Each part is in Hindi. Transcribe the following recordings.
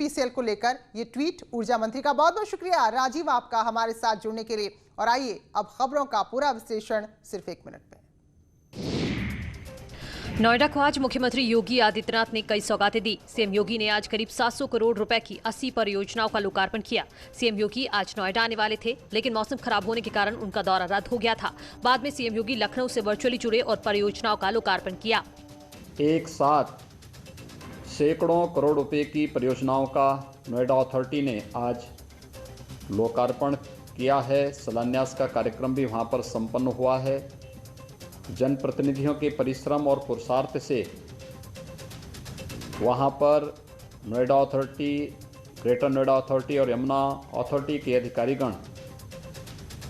पीसीएल को लेकर ये ट्वीट। ऊर्जा मंत्री का बहुत बहुत शुक्रिया राजीव आपका हमारे साथ जुड़ने के लिए। और आइए अब खबरों का पूरा विश्लेषण सिर्फ 1 मिनट में। नोएडा को आज मुख्यमंत्री योगी आदित्यनाथ ने कई सौगातें दी। सीएम योगी ने आज करीब 700 करोड़ रुपए की 80 परियोजनाओं का लोकार्पण किया। सीएम योगी आज नोएडा आने वाले थे, लेकिन मौसम खराब होने के कारण उनका दौरा रद्द हो गया था। बाद में सीएम योगी लखनऊ से वर्चुअली जुड़े और परियोजनाओं का लोकार्पण किया। एक साथ सैकड़ों करोड़ रुपए की परियोजनाओं का नोएडा अथॉरिटी ने आज लोकार्पण किया है। शिलान्यास का कार्यक्रम भी वहां पर संपन्न हुआ है। जनप्रतिनिधियों के परिश्रम और पुरुषार्थ से वहां पर Noida authority, greater Noida authority और यमुना अथॉरिटी के अधिकारीगण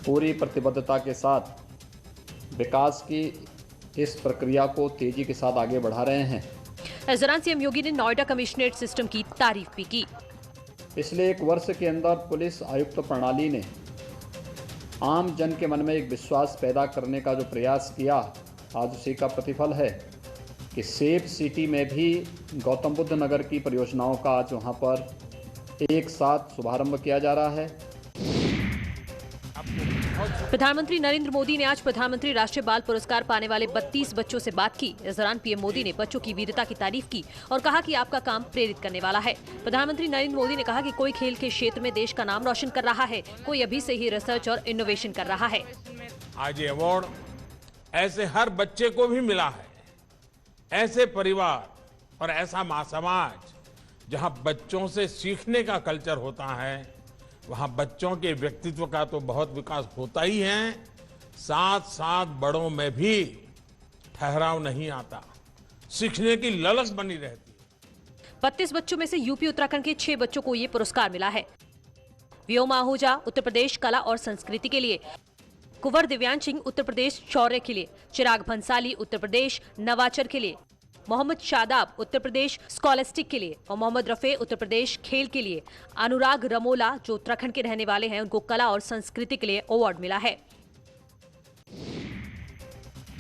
पूरी प्रतिबद्धता के साथ विकास की इस प्रक्रिया को तेजी के साथ आगे बढ़ा रहे हैं। इस दौरान सीएम योगी ने नोएडा कमिश्नरेट सिस्टम की तारीफ भी की। पिछले 1 वर्ष के अंदर पुलिस आयुक्त प्रणाली ने आम जन के मन में एक विश्वास पैदा करने का जो प्रयास किया, आज उसी का प्रतिफल है कि सेफ सिटी में भी गौतम बुद्ध नगर की परियोजनाओं का आज वहां पर एक साथ शुभारंभ किया जा रहा है। प्रधानमंत्री नरेंद्र मोदी ने आज प्रधानमंत्री राष्ट्रीय बाल पुरस्कार पाने वाले 32 बच्चों से बात की। इस दौरान पीएम मोदी ने बच्चों की वीरता की तारीफ की और कहा कि आपका काम प्रेरित करने वाला है। प्रधानमंत्री नरेंद्र मोदी ने कहा कि कोई खेल के क्षेत्र में देश का नाम रोशन कर रहा है, कोई अभी से ही रिसर्च और इनोवेशन कर रहा है। आज ये अवार्ड ऐसे हर बच्चे को भी मिला है, ऐसे परिवार और ऐसा समाज जहाँ बच्चों से सीखने का कल्चर होता है, वहाँ बच्चों के व्यक्तित्व का तो बहुत विकास होता ही है, साथ साथ बड़ों में भी ठहराव नहीं आता, सीखने की ललक बनी रहती है। 32 बच्चों में से यूपी उत्तराखंड के 6 बच्चों को ये पुरस्कार मिला है। व्योम आहूजा उत्तर प्रदेश कला और संस्कृति के लिए, कुंवर दिव्यांश सिंह उत्तर प्रदेश शौर्य के लिए, चिराग भंसाली उत्तर प्रदेश नवाचार के लिए, मोहम्मद शादाब उत्तर प्रदेश स्कॉलेस्टिक के लिए और मोहम्मद रफे उत्तर प्रदेश खेल के लिए। अनुराग रमोला जो उत्तराखंड के रहने वाले हैं, उनको कला और संस्कृति के लिए अवार्ड मिला है।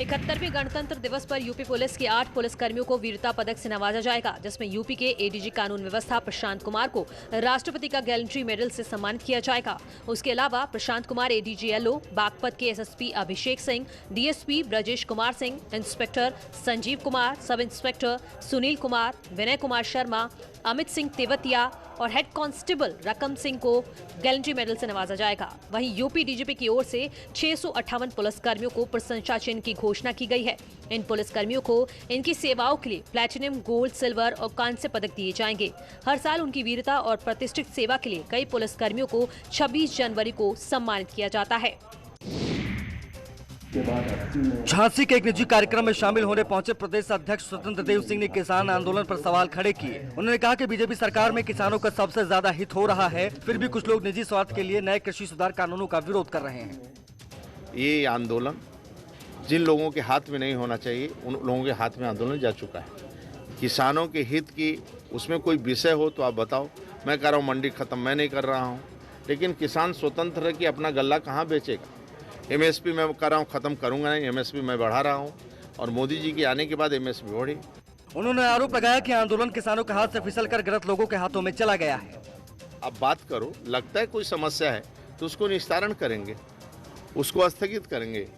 71वें गणतंत्र दिवस पर यूपी पुलिस के 8 पुलिसकर्मियों को वीरता पदक से नवाजा जाएगा, जिसमें यूपी के एडीजी कानून व्यवस्था प्रशांत कुमार को राष्ट्रपति का गैलेंट्री मेडल से सम्मानित किया जाएगा। उसके अलावा प्रशांत कुमार एडीजी एलओ, बागपत के SSP Abhishek Singh, DSP Brajesh Kumar Singh, inspector Sanjeev Kumar, sub inspector Sunil Kumar, Vinay Kumar Sharma, Amit Singh Tewatia और हेड कांस्टेबल रकम सिंह को गैलेंट्री मेडल से नवाजा जाएगा। वहीं यूपी डीजीपी की ओर से 658 पुलिसकर्मियों को प्रशंसा चिन्ह की घोषणा की गई है। इन पुलिसकर्मियों को इनकी सेवाओं के लिए प्लैटिनम, गोल्ड, सिल्वर और कांस्य पदक दिए जाएंगे। हर साल उनकी वीरता और प्रतिष्ठित सेवा के लिए कई पुलिसकर्मियों को 26 जनवरी को सम्मानित किया जाता है। झांसी के एक निजी कार्यक्रम में शामिल होने पहुंचे प्रदेश अध्यक्ष स्वतंत्र देव सिंह ने किसान आंदोलन पर सवाल खड़े किए। उन्होंने कहा कि बीजेपी सरकार में किसानों का सबसे ज्यादा हित हो रहा है, फिर भी कुछ लोग निजी स्वार्थ के लिए नए कृषि सुधार कानूनों का विरोध कर रहे हैं। ये आंदोलन जिन लोगों के हाथ में नहीं होना चाहिए, उन लोगों के हाथ में आंदोलन जा चुका है। किसानों के हित की उसमें कोई विषय हो तो आप बताओ। मैं कह रहा हूँ मंडी खत्म, मैं नहीं कर रहा हूँ, लेकिन किसान स्वतंत्र है कि अपना गल्ला कहाँ बेचेगा। एमएसपी मैं कर रहा हूँ, खत्म करूंगा नहीं, एमएसपी मैं बढ़ा रहा हूँ और मोदी जी के आने के बाद एमएसपी बढ़ी। उन्होंने आरोप लगाया कि आंदोलन किसानों के हाथ से फिसलकर गलत लोगों के हाथों में चला गया है। अब बात करो, लगता है कोई समस्या है तो उसको निस्तारण करेंगे, उसको स्थगित करेंगे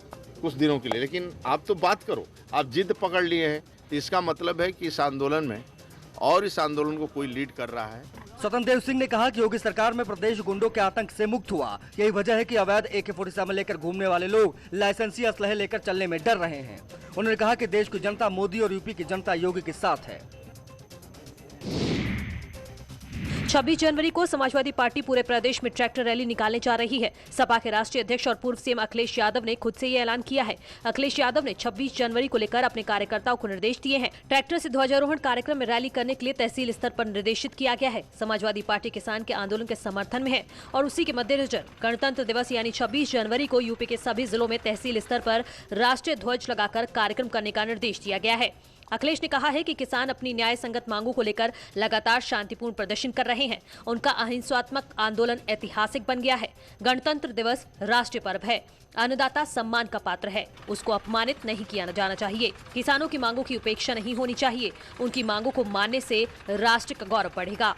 कुछ दिनों के लिए, लेकिन आप तो बात करो। आप जिद पकड़ लिए हैं तो इसका मतलब है कि इस आंदोलन में और इस आंदोलन को कोई लीड कर रहा है। स्वतंत्र देव सिंह ने कहा कि योगी सरकार में प्रदेश गुंडों के आतंक से मुक्त हुआ। यही वजह है कि अवैध AK-47 लेकर घूमने वाले लोग लाइसेंसी असलहे लेकर चलने में डर रहे हैं। उन्होंने कहा कि देश की जनता मोदी और यूपी की जनता योगी के साथ है। 26 जनवरी को समाजवादी पार्टी पूरे प्रदेश में ट्रैक्टर रैली निकालने जा रही है। सपा के राष्ट्रीय अध्यक्ष और पूर्व सीएम अखिलेश यादव ने खुद से ये ऐलान किया है। अखिलेश यादव ने 26 जनवरी को लेकर अपने कार्यकर्ताओं को निर्देश दिए हैं। ट्रैक्टर से ध्वजारोहण कार्यक्रम में रैली करने के लिए तहसील स्तर पर निर्देशित किया गया है। समाजवादी पार्टी किसान के आंदोलन के समर्थन में है और उसी के मद्देनजर गणतंत्र दिवस यानी 26 जनवरी को यूपी के सभी जिलों में तहसील स्तर पर राष्ट्रीय ध्वज लगाकर कार्यक्रम करने का निर्देश दिया गया है। अखिलेश ने कहा है कि किसान अपनी न्याय संगत मांगों को लेकर लगातार शांतिपूर्ण प्रदर्शन कर रहे हैं। उनका अहिंसात्मक आंदोलन ऐतिहासिक बन गया है। गणतंत्र दिवस राष्ट्रीय पर्व है, अन्नदाता सम्मान का पात्र है, उसको अपमानित नहीं किया जाना चाहिए। किसानों की मांगों की उपेक्षा नहीं होनी चाहिए। उनकी मांगों को मानने से राष्ट्र का गौरव बढ़ेगा।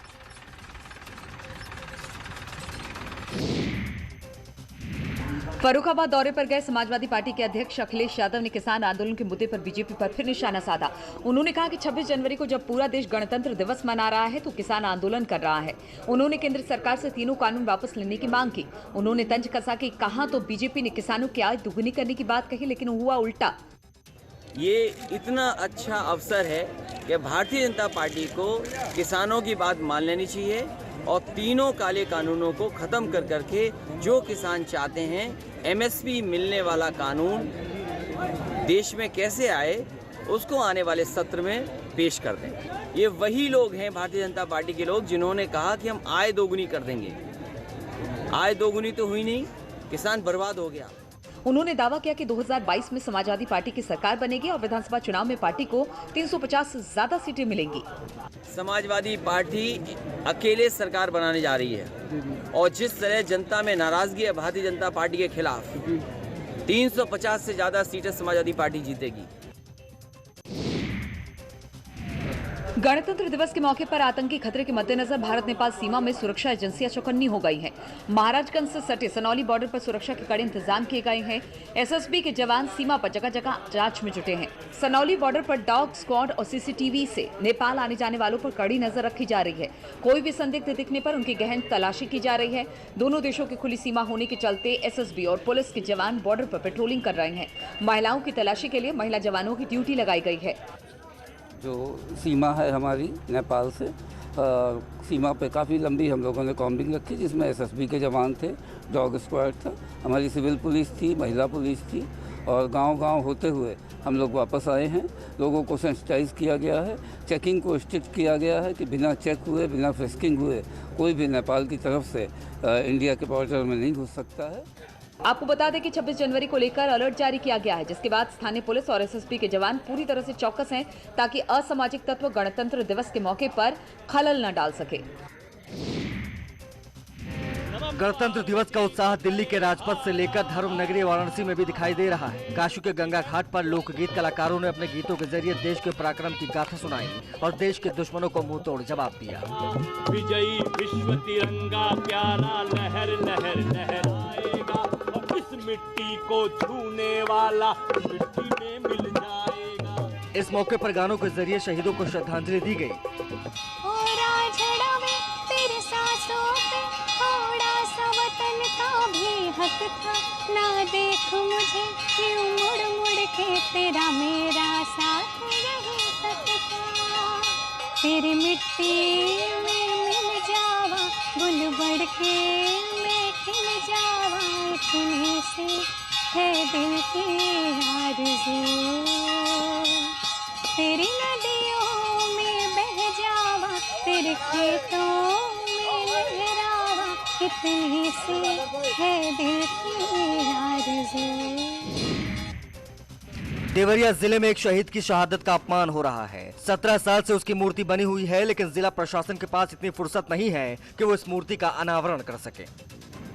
फर्रुखाबाद दौरे पर गए समाजवादी पार्टी के अध्यक्ष अखिलेश यादव ने किसान आंदोलन के मुद्दे पर बीजेपी पर फिर निशाना साधा। उन्होंने कहा कि 26 जनवरी को जब पूरा देश गणतंत्र दिवस मना रहा है तो किसान आंदोलन कर रहा है। उन्होंने केंद्र सरकार से तीनों कानून वापस लेने की मांग की। उन्होंने तंज कसा कि कहां तो बीजेपी ने किसानों की आय दुगनी करने की बात कही, लेकिन हुआ उल्टा। ये इतना अच्छा अवसर है कि भारतीय जनता पार्टी को किसानों की बात मान लेनी चाहिए और तीनों काले कानूनों को खत्म कर करके जो किसान चाहते हैं एमएसपी मिलने वाला कानून देश में कैसे आए उसको आने वाले सत्र में पेश कर दें। ये वही लोग हैं भारतीय जनता पार्टी के लोग जिन्होंने कहा कि हम आय दोगुनी कर देंगे। आय दोगुनी तो हुई नहीं, किसान बर्बाद हो गया। उन्होंने दावा किया कि 2022 में समाजवादी पार्टी की सरकार बनेगी और विधानसभा चुनाव में पार्टी को 350 से ज्यादा सीटें मिलेंगी। समाजवादी पार्टी अकेले सरकार बनाने जा रही है और जिस तरह जनता में नाराजगी है भारतीय जनता पार्टी के खिलाफ, 350 से ज्यादा सीटें समाजवादी पार्टी जीतेगी। गणतंत्र दिवस के मौके पर आतंकी खतरे के मद्देनजर भारत नेपाल सीमा में सुरक्षा एजेंसियां चौकन्नी हो गई हैं। महाराजगंज से सटे सनौली बॉर्डर पर सुरक्षा के कड़े इंतजाम किए गए हैं। एसएसबी के जवान सीमा पर जगह जगह जांच में जुटे हैं। सनौली बॉर्डर पर डॉग स्क्वाड और सीसीटीवी से नेपाल आने जाने वालों पर कड़ी नजर रखी जा रही है। कोई भी संदिग्ध दिखने पर उनकी गहन तलाशी की जा रही है। दोनों देशों की खुली सीमा होने के चलते एसएसबी और पुलिस के जवान बॉर्डर पर पेट्रोलिंग कर रहे हैं। महिलाओं की तलाशी के लिए महिला जवानों की ड्यूटी लगाई गई है। जो सीमा है हमारी नेपाल से, सीमा पे काफ़ी लंबी हम लोगों ने कॉम्बिंग रखी, जिसमें एसएसबी के जवान थे, डॉग स्क्वाड था, हमारी सिविल पुलिस थी, महिला पुलिस थी और गांव-गांव होते हुए हम लोग वापस आए हैं। लोगों को सेंसिटाइज किया गया है, चेकिंग को स्ट्रिक्ट किया गया है कि बिना चेक हुए, बिना फ्रिस्किंग हुए कोई भी नेपाल की तरफ से इंडिया के बॉर्डर में नहीं घुस सकता है। आपको बता दें कि 26 जनवरी को लेकर अलर्ट जारी किया गया है, जिसके बाद स्थानीय पुलिस और एसएसबी के जवान पूरी तरह से चौकस हैं ताकि असामाजिक तत्व गणतंत्र दिवस के मौके पर खलल न डाल सके। गणतंत्र दिवस का उत्साह दिल्ली के राजपथ से लेकर धर्म नगरी वाराणसी में भी दिखाई दे रहा है। काशी के गंगा घाट पर लोकगीत कलाकारों ने अपने गीतों के जरिए देश के पराक्रम की गाथा सुनाई और देश के दुश्मनों को मुंह तोड़ जवाब दिया। विजयी विश्व तिरंगा प्यारा लहर लहर लहराएगा, इस मिट्टी को छूने वाला मिट्टी में मिल जाएगा। इस मौके पर गानों के जरिए शहीदों को श्रद्धांजलि दी गई। तेरे सांसों पे थोड़ा सा वतन का भी हक था, ना देख मुझे क्यों मुड़ मुड़ के तेरा मेरा साथ रह सकता। तेरी मिट्टी में मिल जावा, गुल बढ़ के मैं खिल जावा, इतनी सी है दिल की आरज़ू। तेरी नदियों में बह जावा, तेरे खेतों में लहरावा, इतनी सी है दिल की आरज़ू। देवरिया जिले में एक शहीद की शहादत का अपमान हो रहा है। 17 साल से उसकी मूर्ति बनी हुई है, लेकिन जिला प्रशासन के पास इतनी फुर्सत नहीं है कि वो इस मूर्ति का अनावरण कर सके।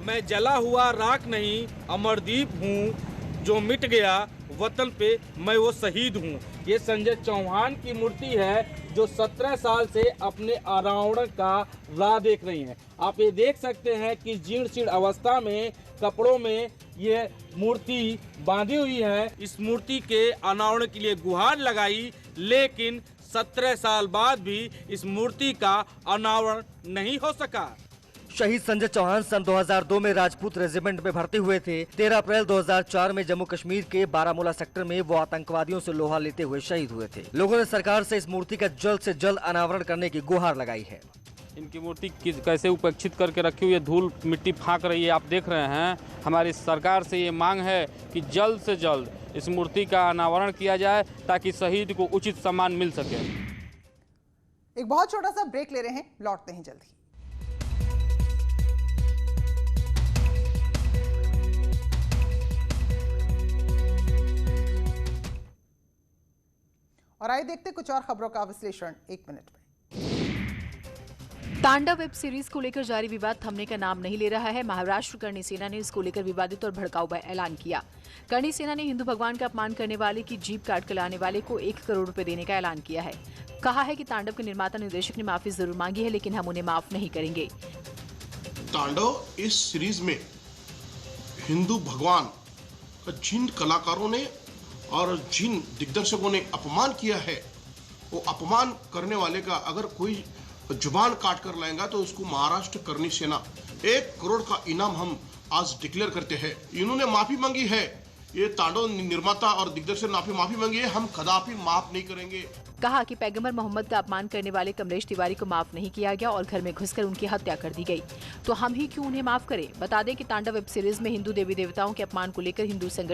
मैं जला हुआ राख नहीं अमरदीप हूँ, जो मिट गया वतन पे मैं वो शहीद हूँ। ये संजय चौहान की मूर्ति है जो 17 साल से अपने अनावरण का राह देख रही हैं। आप ये देख सकते हैं कि जीर्ण शीर्ण अवस्था में कपड़ों में ये मूर्ति बांधी हुई है। इस मूर्ति के अनावरण के लिए गुहार लगाई, लेकिन 17 साल बाद भी इस मूर्ति का अनावरण नहीं हो सका। शहीद संजय चौहान सन 2002 में राजपूत रेजिमेंट में भर्ती हुए थे। 13 अप्रैल 2004 में जम्मू कश्मीर के बारामूला सेक्टर में वो आतंकवादियों से लोहा लेते हुए शहीद हुए थे। लोगों ने सरकार से इस मूर्ति का जल्द से जल्द अनावरण करने की गुहार लगाई है। इनकी मूर्ति कैसे उपेक्षित करके रखी हुई है, धूल मिट्टी फाँक रही है, आप देख रहे हैं। हमारी सरकार से ये मांग है कि जल्द से जल्द इस मूर्ति का अनावरण किया जाए ताकि शहीद को उचित सम्मान मिल सके। एक बहुत छोटा सा ब्रेक ले रहे हैं, लौटते हैं जल्दी। और आइए देखते कुछ और खबरों का विश्लेषण 1 मिनट में। तांडव वेब सीरीज को लेकर जारी विवाद थमने का नाम नहीं ले रहा है। महाराष्ट्र करणी सेना ने इसको लेकर विवादित और भड़काऊ ऐलान किया। करणी सेना ने हिंदू भगवान का अपमान करने वाले की जीप काट कर लाने वाले को 1 करोड़ रुपए देने का ऐलान किया है। कहा है कि तांडव के निर्माता निर्देशक ने माफी जरूर मांगी है, लेकिन हम उन्हें माफ नहीं करेंगे। तांडव इस सीरीज में हिंदू भगवान का जिन कलाकारों ने और जिन दिग्दर्शकों ने अपमान किया है, वो अपमान करने वाले का अगर कोई जुबान काट कर लाएगा तो उसको महाराष्ट्र करनी सेना 1 करोड़ का इनाम हम आज डिक्लेयर करते हैं। इन्होंने माफी मांगी है, ये तांडव निर्माता और दिग्दर्शक माफी मांगी है, हम कदापि माफ नहीं करेंगे। कहा कि पैगंबर मोहम्मद का अपमान करने वाले कमलेश तिवारी को माफ नहीं किया गया और घर में घुसकर उनकी हत्या कर दी गई, तो हम ही क्यों उन्हें माफ करें। बता दें कि तांडव वेब सीरीज में हिंदू देवी देवताओं के अपमान को लेकर हिंदू संगठन